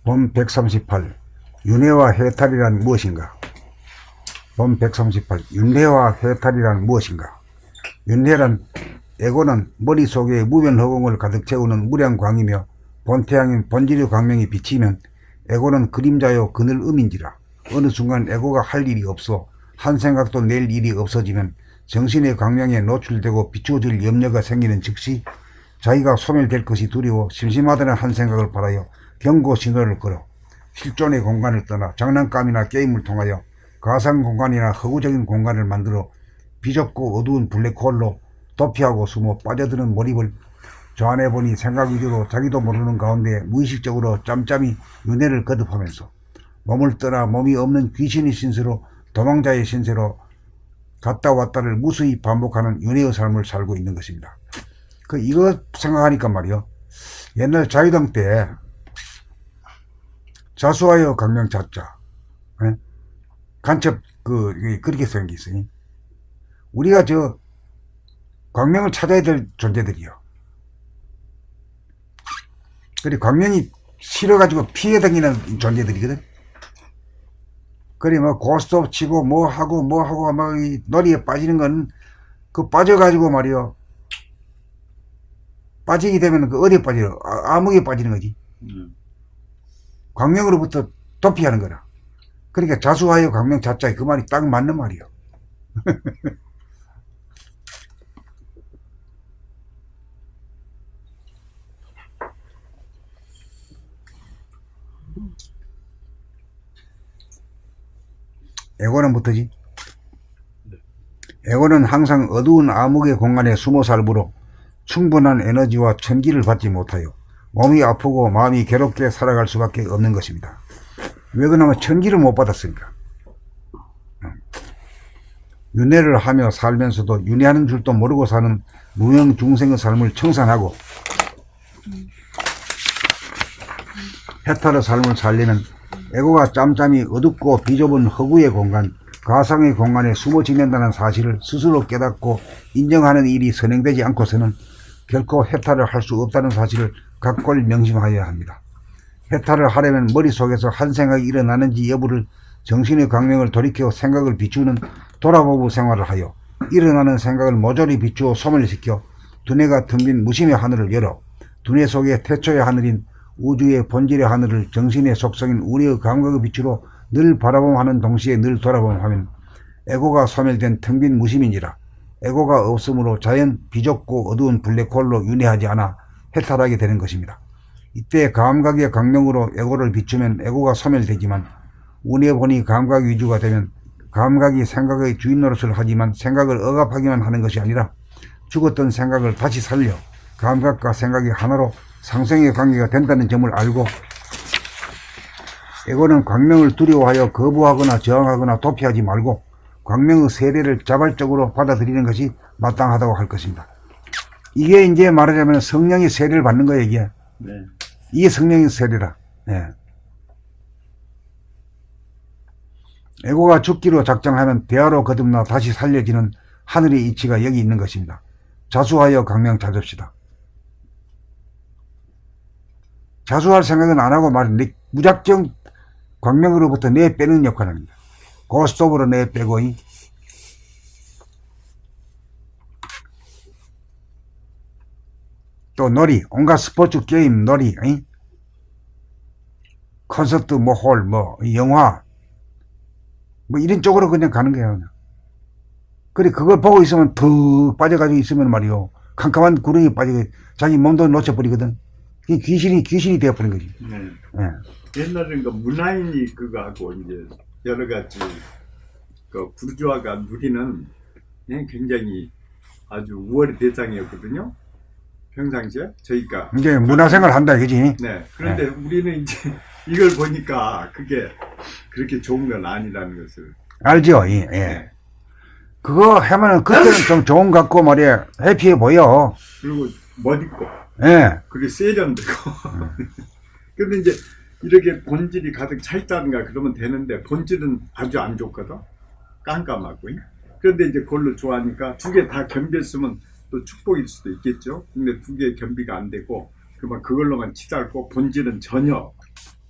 본 138 윤회와 해탈이란 무엇인가? 본 138 윤회와 해탈이란 무엇인가? 윤회란 에고는 머릿속에 무변허공을 가득 채우는 무량광이며 본태양인 본질의 광명이 비치면 에고는 그림자요 그늘 음인지라. 어느 순간 에고가 할 일이 없어 한 생각도 낼 일이 없어지면 정신의 광명에 노출되고 비추어질 염려가 생기는 즉시 자기가 소멸될 것이 두려워 심심하다는 한 생각을 바라여 경고 신호를 걸어 실존의 공간을 떠나 장난감이나 게임을 통하여 가상 공간이나 허구적인 공간을 만들어 비좁고 어두운 블랙홀로 도피하고 숨어 빠져드는 몰입을 저 안에 보니 생각 위주로 자기도 모르는 가운데 무의식적으로 짬짬이 윤회를 거듭하면서 몸을 떠나 몸이 없는 귀신의 신세로 도망자의 신세로 갔다 왔다를 무수히 반복하는 윤회의 삶을 살고 있는 것입니다. 이거 생각하니까 말이요. 옛날 자유당 때 자수하여 강명 자자 간첩 그렇게 생겼어요. 우리가 광명을 찾아야 될 존재들이요. 그리고 광명이 싫어가지고 피해 다니는 존재들이거든. 그래 고스톱 치고 뭐하고 막 이 놀이에 빠지는 건 빠져가지고 말이요. 빠지게 되면 어디에 빠져요? 암흑에 빠지는 거지. 광명으로부터 도피하는 거라. 그러니까 자수하여 광명 자자 그 말이 딱 맞는 말이요. 에고는 뭐지? 에고는 항상 어두운 암흑의 공간에 숨어 살므로 충분한 에너지와 천기를 받지 못하여 몸이 아프고 마음이 괴롭게 살아갈 수밖에 없는 것입니다. 왜 그러냐면 천기를 못 받았으니까. 윤회를 하며 살면서도 윤회하는 줄도 모르고 사는 무명 중생의 삶을 청산하고 해탈의 삶을 살려면 에고가 짬짬이 어둡고 비좁은 허구의 공간, 가상의 공간에 숨어 지낸다는 사실을 스스로 깨닫고 인정하는 일이 선행되지 않고서는 결코 해탈을 할 수 없다는 사실을 각골 명심하여야 합니다. 해탈을 하려면 머릿속에서 한 생각이 일어나는지 여부를 정신의 광명을 돌이켜 생각을 비추는 돌아보부 생활을 하여 일어나는 생각을 모조리 비추어 소멸시켜 두뇌가 텅빈 무심의 하늘을 열어 두뇌 속에 태초의 하늘인 우주의 본질의 하늘을 정신의 속성인 우리의 감각의 빛으로 늘 바라봄하는 동시에 늘 돌아봄하면 에고가 소멸된 텅빈 무심인지라. 에고가 없으므로 자연 비좁고 어두운 블랙홀로 윤회하지 않아 해탈하게 되는 것입니다. 이때 감각의 강령으로 에고를 비추면 에고가 소멸되지만 운에 보니 감각 위주가 되면 감각이 생각의 주인 노릇을 하지만 생각을 억압하기만 하는 것이 아니라 죽었던 생각을 다시 살려 감각과 생각이 하나로 상생의 관계가 된다는 점을 알고 에고는 광명을 두려워하여 거부하거나 저항하거나 도피하지 말고 광명의 세례를 자발적으로 받아들이는 것이 마땅하다고 할 것입니다. 이게 이제 말하자면 성령의 세례를 받는 거예요, 이게. 네. 이게 성령의 세례라. 네. 에고가 죽기로 작정하면 대화로 거듭나 다시 살려지는 하늘의 이치가 여기 있는 것입니다. 자수하여 광명 찾읍시다. 자수할 생각은 안 하고 말인데 무작정 광명으로부터 내 빼는 역할을 합니다. 고스톱으로 내 빼고 또 놀이, 온갖 스포츠 게임 놀이, 콘서트 홀 영화 이런 쪽으로 그냥 가는 거예요. 그냥. 그래 그걸 보고 있으면 더 빠져가지고 있으면 말이요 캄캄한 구렁이 빠지고 자기 몸도 놓쳐버리거든. 귀신이 되어버린 거지. 네. 네. 옛날엔 문화인이 그거 하고 이제 여러 가지 부르주아가 누리는 굉장히 아주 우월의 대상이었거든요. 평상시에 저희가 이제 문화생활 한다 이거지. 네. 그런데 우리는 이제 이걸 보니까 그게 그렇게 좋은 건 아니라는 것을 알죠. 예. 네. 그거 하면은 그때는 좀 좋은 것 같고 말이야 해피해 보여. 그리고 멋있고 예. 그리고 세련되고 근데 이제 이렇게 본질이 가득 차 있다든가 그러면 되는데 본질은 아주 안 좋거든. 깜깜하고. 그런데 이제 그걸로 좋아하니까 두 개 다 겸비했으면 또 축복일 수도 있겠죠. 근데 두 개 겸비가 안 되고 그만 그걸로만 치달고 본질은 전혀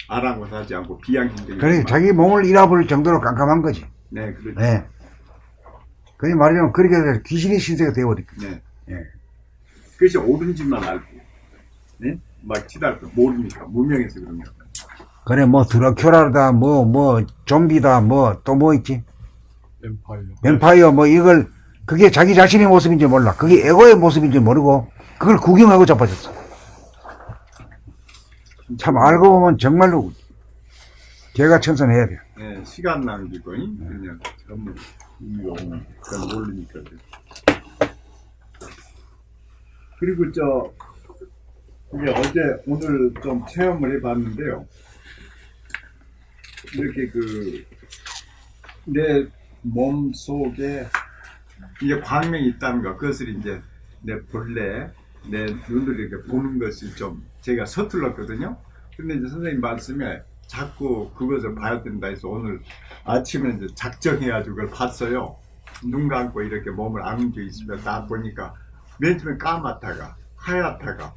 아랑곳하지 않고 비양심적인. 그래, 자기 몸을 잃어버릴 정도로 깜깜한 거지. 네, 그렇죠. 네. 그게 말하자면 그렇게 해서 귀신의 신세가 되어버리고. 네. 예. 그것이 옳은지만 알고, 네? 막 치달고 모르니까 무명해서 그런 거야. 그래, 뭐, 드라큘라다, 좀비다, 또 뭐 있지? 뱀파이어, 이걸, 그게 자기 자신의 모습인지 몰라. 그게 에고의 모습인지 모르고, 그걸 구경하고 자빠졌어. 참, 알고 보면 정말로, 개가 천선해야 돼. 네, 시간 낭비고, 그냥 전부 의미가 없는, 그건 모르니까. 그리고 이게 오늘 좀 체험을 해봤는데요. 이렇게 내 몸 속에 이제 광명이 있다는 거, 그것을 이제 내 본래, 내 눈으로 이렇게 보는 것이 좀 제가 서툴렀거든요. 근데 이제 선생님 말씀에 자꾸 그것을 봐야 된다 해서 오늘 아침에 이제 작정해가지고 그걸 봤어요. 눈 감고 이렇게 몸을 안겨 있으면 딱 보니까 맨 처음에 까맣다가 하얗다가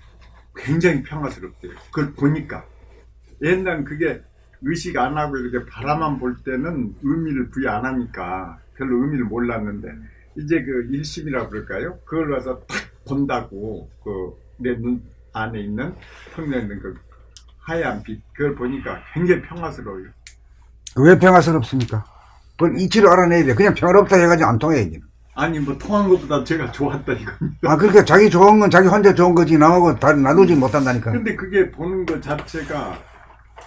굉장히 평화스럽대요. 그걸 보니까. 옛날 그게 의식 안 하고 이렇게 바라만 볼 때는 의미를 부여 안 하니까 별로 의미를 몰랐는데, 이제 그 일심이라고 그럴까요? 그걸 가서 탁 본다고, 내 눈 안에 있는 평면에 있는 그 하얀 빛, 그걸 보니까 굉장히 평화스러워요. 왜 평화스럽습니까? 그걸 이치를 알아내야 돼. 그냥 평화롭다 해가지고 안 통해, 이제. 아니, 통한 것보다 제가 좋았다 이겁니다. 그러니까 자기 좋은 건 자기 혼자 좋은 거지, 남하고 다 나누지 못한다니까. 근데 그게 보는 것 자체가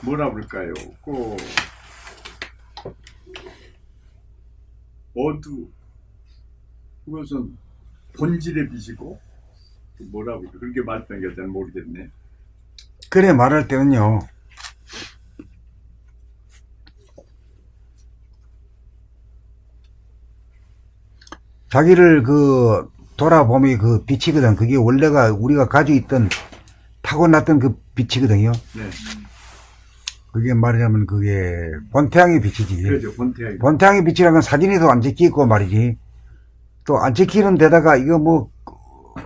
뭐라 그럴까요? 그것은 본질의 빛이고, 뭐라 그럴까? 그렇게 말씀하기가 잘 모르겠네. 그래, 말할 때는요. 자기를 돌아보면 그 빛이거든. 그게 원래가 우리가 가지고 있던 타고났던 그 빛이거든요. 네. 그게 말하자면 그게 본태양의 빛이지. 그렇죠, 본태양의 빛. 본태양의 빛이라는 건 사진에도 안 찍히고 말이지. 또 안 찍히는 데다가 이거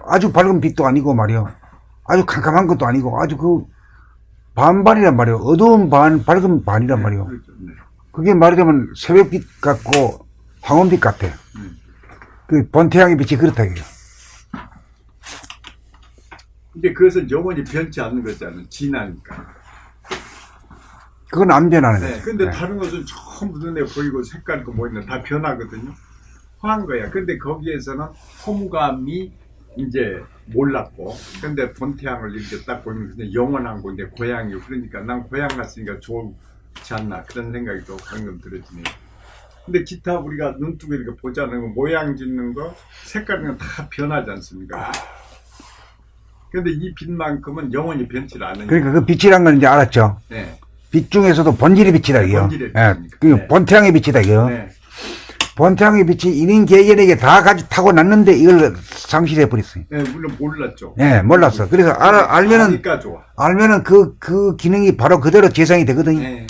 아주 밝은 빛도 아니고 말이요. 아주 캄캄한 것도 아니고 아주 반반이란 말이요. 어두운 반, 밝은 반이란 말이요. 그렇죠, 네. 그게 말하자면 새벽빛 같고 황혼빛 같아. 그 본태양의 빛이 그렇다 이거요. 근데 그것은 영원히 변치 않는 거잖아요. 진하니까. 그건 안 변하는 네. 거죠. 근데 네. 다른 것은 전부 눈에 보이고 색깔도 보이는 다 변하거든요. 화한 거야. 근데 거기에서는 허무감이 이제 몰랐고, 근데 본태양을 이렇게 딱 보면 그냥 영원한 건데 고향이고, 그러니까 난 고향 갔으니까 좋지 않나 그런 생각이 또 방금 들어지네요. 근데 기타 우리가 눈뜨고 이렇게 보자는 모양 짓는 거, 색깔은 다 변하지 않습니까? 근데 이 빛만큼은 영원히 변치 않으니까. 그러니까 그 빛이란 건 이제 알았죠. 네. 빛 중에서도 본질의 빛이다 이거. 본질의 예, 빛이니까. 그 네. 본태양의 빛이다 이거. 네. 본태양의 빛이 인인 개개인에게 다 타고 났는데 이걸 상실해 버렸어요. 네, 물론 몰랐죠. 예, 몰랐어. 그래서 알면은 아니까 좋아. 그 기능이 바로 그대로 재생이 되거든요. 네.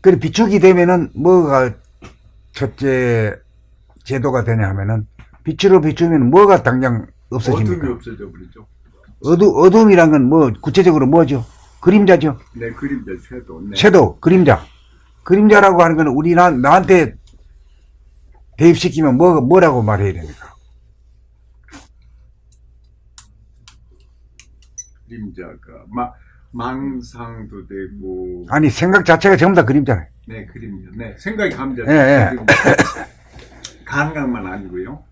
그래 비축이 되면은 뭐가 첫째 제도가 되냐 하면은 빛으로 비추면 뭐가 당장 없어집니까? 어둠이 없어져 버리죠. 어둠이란 건 구체적으로 뭐죠? 그림자죠. 네, 그림자 섀도우. 네. 섀도우, 그림자. 그림자라고 하는 건 나한테 대입시키면 뭐라고 말해야 됩니까? 그림자가 망상도 되고. 아니, 생각 자체가 전부 다 그림자네. 네, 그림자. 네, 생각이 감자. 예, 예. 감각만 아니고요.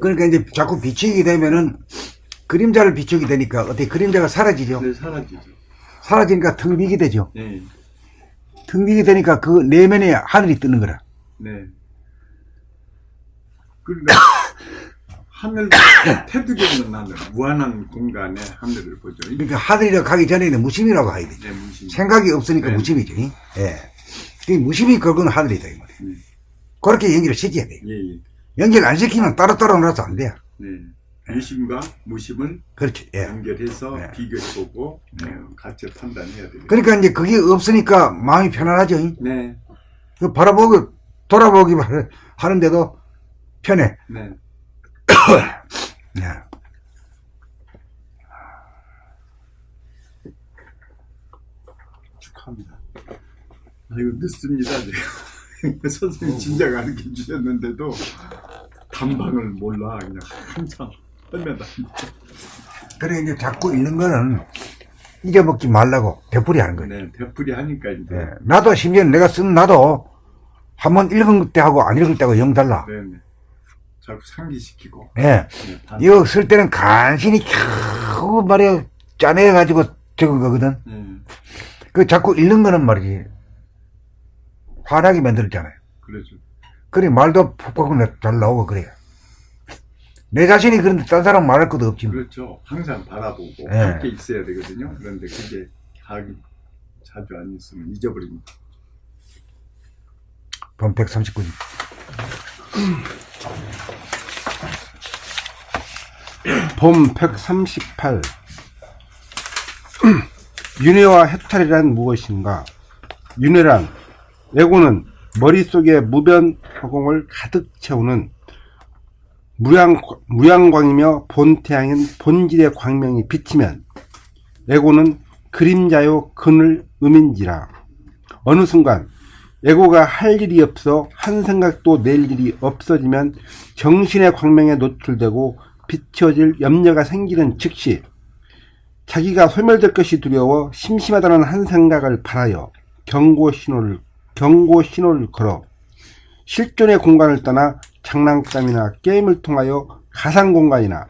그러니까 이제 자꾸 비추게 되면은 그림자를 비추게 되니까 어떻게 그림자가 사라지죠. 네, 사라지죠. 사라지니까 텅 비게 되죠. 네, 텅 비게 되니까 그 내면에 하늘이 뜨는 거라. 네. 그러니까 하늘, 태두개 없는 하늘, 무한한 공간에 하늘을 보죠. 그러니까 하늘이라고 가기 전에는 무심이라고 해야 되죠. 네, 무심. 생각이 없으니까 네. 무심이죠. 예. 그 무심이 그건 하늘이다 이 말이에요. 그렇게 연결을 시켜야 돼요. 예, 예. 연결 안 시키면 따로따로 놀아서 안 돼요. 네. 유심과 무심을 그렇지. 예. 연결해서 네. 비교해보고 같이 판단해야 되겠죠. 그러니까 이제 그게 없으니까 마음이 편안하죠. 네, 그 바라보고 돌아보기 하는데도 편해. 네. 네. 축하합니다. 이거 늦습니다. 지금. 선생님 진작 가르쳐 주셨는데도 단방을 몰라. 그냥 한참 떨면다. 그래 이제 자꾸 읽는 거는 잊어먹지 말라고 되풀이 하는 거예요. 네, 되풀이 하니까 이제. 네. 나도 심지어 내가 쓴 나도 한번 읽은 때하고 안 읽을 때하고 영 달라. 네, 네. 자꾸 상기시키고. 예. 네, 이거 쓸 때는 간신히 겨우 말이야 짜내가지고 적은 거거든. 그 자꾸 읽는 거는 말이지 화나게 만들었잖아요. 그러죠. 그래 말도 푹푹 잘 나오고 그래요. 내 자신이 그런데 딴 사람 말할 것도 없지. 그렇죠. 항상 바라보고 네. 함께 있어야 되거든요. 그런데 그게 자주 안 있으면 잊어버립니다. 본 139지. 봄 138 윤회와 해탈이란 무엇인가? 윤회란 애고는 머릿속에 무변 허공을 가득 채우는 무량광이며 본태양인 본질의 광명이 비치면 애고는 그림자요 그늘 음인지라. 어느 순간 애고가 할 일이 없어 한 생각도 낼 일이 없어지면 정신의 광명에 노출되고 비춰질 염려가 생기는 즉시 자기가 소멸될 것이 두려워 심심하다는 한 생각을 바라여 경고 신호를 걸어 실존의 공간을 떠나 장난감이나 게임을 통하여 가상 공간이나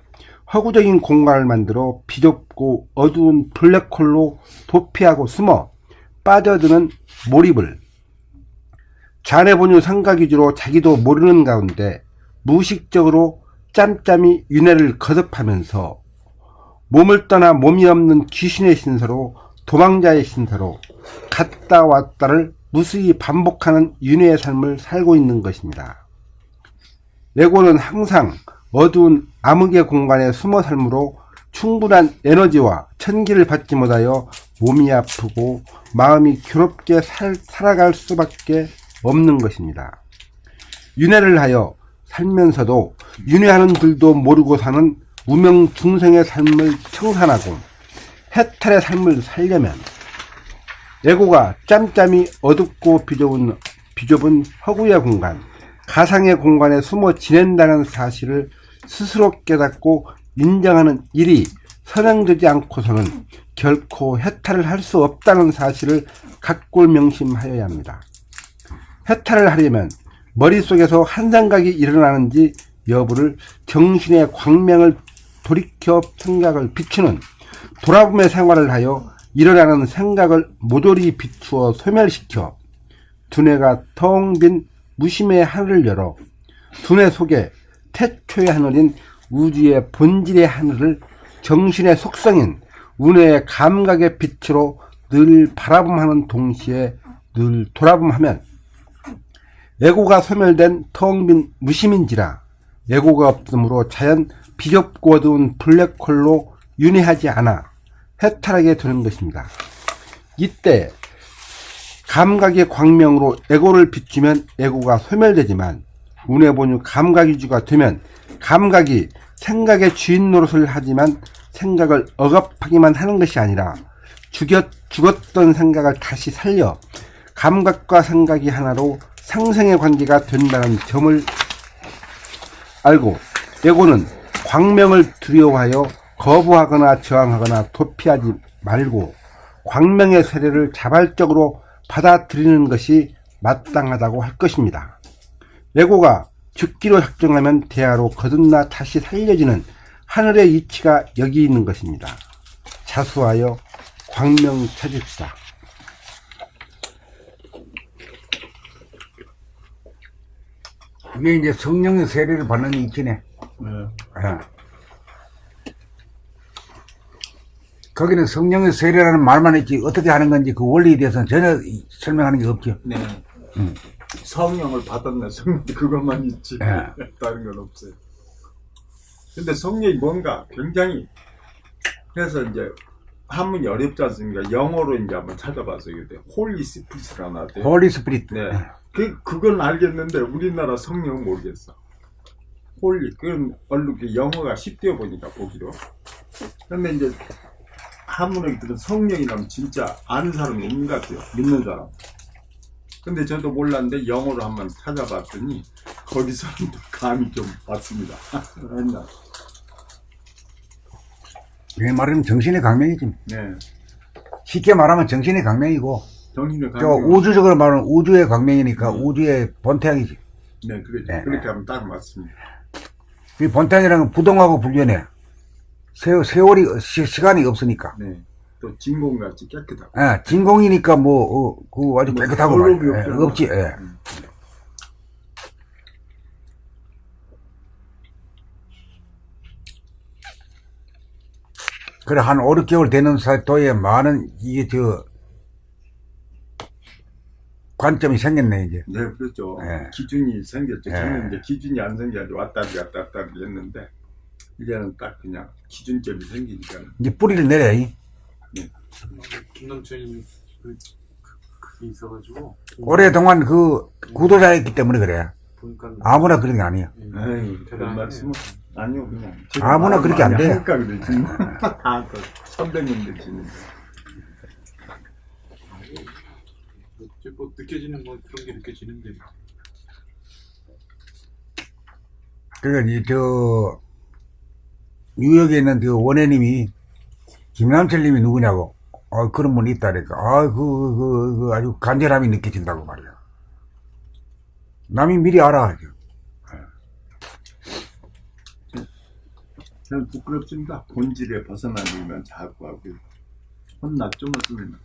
허구적인 공간을 만들어 비좁고 어두운 블랙홀로 도피하고 숨어 빠져드는 몰입을 잔해본유 상각 위주로 자기도 모르는 가운데 무의식적으로 짬짬이 윤회를 거듭하면서 몸을 떠나 몸이 없는 귀신의 신세로 도망자의 신세로 갔다 왔다를 무수히 반복하는 윤회의 삶을 살고 있는 것입니다. 애고는 항상 어두운 암흑의 공간에 숨어 삶으로 충분한 에너지와 천기를 받지 못하여 몸이 아프고 마음이 괴롭게 살아갈 수밖에 없는 것입니다. 윤회를 하여 살면서도 윤회하는 줄도 모르고 사는 무명 중생의 삶을 청산하고 해탈의 삶을 살려면 애고가 짬짬이 어둡고 비좁은 허구의 공간, 가상의 공간에 숨어 지낸다는 사실을 스스로 깨닫고 인정하는 일이 선행되지 않고서는 결코 해탈을 할 수 없다는 사실을 각골명심하여야 합니다. 해탈을 하려면 머릿속에서 한 생각이 일어나는지 여부를 정신의 광명을 돌이켜 생각을 비추는 돌아봄의 생활을 하여 일어나는 생각을 모조리 비추어 소멸시켜 두뇌가 텅 빈 무심의 하늘을 열어 두뇌 속에 태초의 하늘인 우주의 본질의 하늘을 정신의 속성인 운해의 감각의 빛으로 늘 바라봄하는 동시에 늘 돌아봄하면 애고가 소멸된 텅 빈 무심인지라 애고가 없으므로 자연 비좁고 어두운 블랙홀로 윤회하지 않아 해탈하게 되는 것입니다. 이때 감각의 광명으로 애고를 비추면 애고가 소멸되지만 운해본유 감각위주가 되면 감각이 생각의 주인 노릇을 하지만 생각을 억압하기만 하는 것이 아니라 죽었던 생각을 다시 살려 감각과 생각이 하나로 상생의 관계가 된다는 점을 알고 애고는 광명을 두려워하여 거부하거나 저항하거나 도피하지 말고 광명의 세례를 자발적으로 받아들이는 것이 마땅하다고 할 것입니다. 애고가 죽기로 작정하면 대하로 거듭나 다시 살려지는 하늘의 이치가 여기 있는 것입니다. 자수하여 광명 찾읍시다. 이게 이제 성령의 세례를 받는 이치네. 거기는 성령의 세례라는 말만 했지 어떻게 하는 건지 그 원리에 대해서는 전혀 설명하는 게 없죠. 네. 성령을 받았네. 성령 그것만 있지. 네. 다른 건 없어요. 근데 성령이 뭔가 굉장히, 그래서 이제 한문이 어렵지 않습니까? 영어로 이제 한번 찾아봐서 이게 돼. 홀리 스피릿이라고 나왔대요. 홀리 스피릿. 네. 그건 알겠는데 우리나라 성령은 모르겠어. 홀리. 그건 얼른 그 영어가 쉽대요 보니까 보기로. 근데 이제 한문에 들은 성령이라면 진짜 아는 사람이 없는 것 같아요. 믿는 사람. 근데 저도 몰랐는데 영어로 한번 찾아봤더니 거기서는 감이 좀 왔습니다. 옛날. 왜 말하면 정신의 강명이지. 네. 쉽게 말하면 정신의 강명이고, 정신의 저 감명. 우주적으로 말하면 우주의 강명이니까 우주의 본태양이지. 네, 그렇죠. 네. 그렇게 하면 딱 맞습니다. 그 본태양이라는 건 부동하고 불변해. 세월이, 시간이 없으니까. 네. 또 진공같이 깨끗하고. 예, 진공이니까 그 아주 뭐 깨끗하고 얼룩이 말이야. 예, 없잖아. 없지. 예. 그래, 한 5, 6개월 되는 사이에 많은, 이게 관점이 생겼네, 이제. 네, 그렇죠. 네. 기준이 생겼죠. 네. 저는 이제 기준이 안 생겨가지고 왔다리 했는데, 이제는 딱 그냥 기준점이 생기니까. 이제 뿌리를 내려, 이. 김남철님 그게 있어가지고 오랫동안 구도자였기 때문에 그래. 보니까 아무나 그런 게 아니야. 에이, 그런 대단하네. 말씀은 아니요, 그냥. 아무나 그렇게 안 돼. 하니까 그래, 지금. 다, 선배님들 지는. 뭐 느껴지는 건 그런 게 느껴지는데 그러니까, 뉴욕에 있는 원해님이, 김남철님이 누구냐고. 그런 분이 있다니까. 아주 간절함이 느껴진다고 말이야. 남이 미리 알아야죠. 저는 부끄럽습니다. 본질에 벗어나면 자꾸 하고. 혼났죠, 뭐, 쓰면.